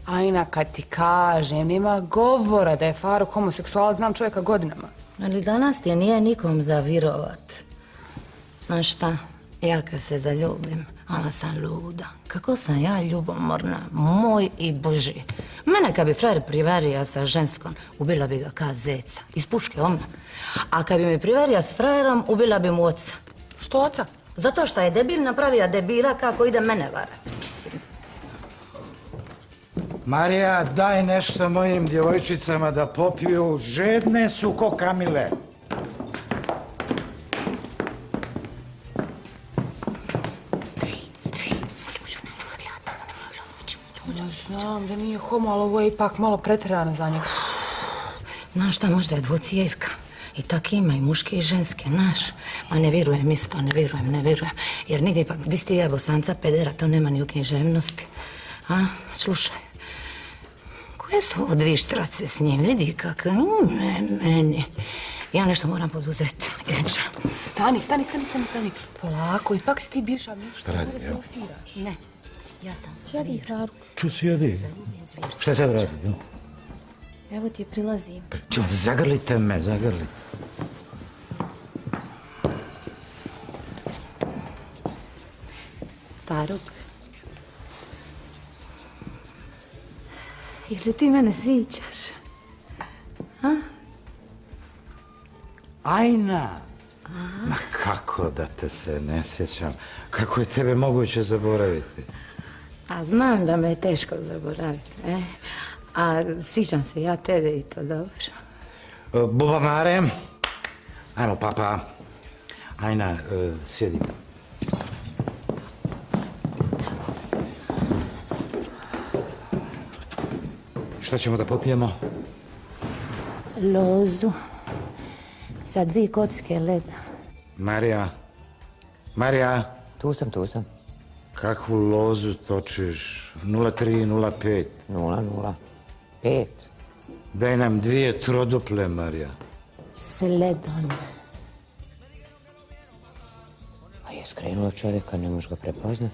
Ajna, kad ti kažem, nema govora da je Faruk homoseksualac, znam čovjeka godinama. Ali danas ti nije nikom za virovat. Znaš šta, ja kad se zaljubim, ona sam luda. Kako sam ja ljubomorna, moj i Boži. Mene kad bi frajer privarija sa ženskom, ubila bi ga ka zeca, iz puške odmah. A kad bi me privarija s frajerom, ubila bi mu oca. Što oca? Zato što je debil napravio debila kako ide mene varat, mislim. Marija, daj nešto mojim djevojčicama da popiju, žedne su ko kamile. Stvi, uđu, nema gledamo, Znam da nije homo, ali ovo je ipak malo pretjerano za njega. Znaš šta, možda je dvocijevka. I tak ima i muške i ženske, znaš. Ma ne vjerujem isto, ne vjerujem. Jer nigdje pak, gdje ste ja bosanca pedera, to nema ni u književnosti. A, slušaj. Koje su ovo dvije štrace s njim? Vidi kako, meni. Ja nešto moram poduzeti. Stani. Polako, ipak si ti bivša ministra. Šta radi, jel? Ne, ja sam Sjedi, Faruk. Ču sjedi. Šta sad radi? Evo ti prilazim. Zagrlite me, zagrlite. Faruk. Jel se ti mene sjećaš? Ajna! Ma kako da te se ne sjećam? Kako je tebe moguće zaboraviti? A znam da me je teško zaboraviti, A sjećam se ja tebe i to dobro. Bubamare, ajmo papa. Ajna, sjedi. Šta ćemo da popijemo? Lozu. Sa 2 kocke leda. Marija. Tu sam. Kakvu lozu točiš? 0,3, 0,5. 0,05. Daj nam 2 troduple, Marija. S ledom. A je skrenulo čovjeka, ne možeš ga prepoznat.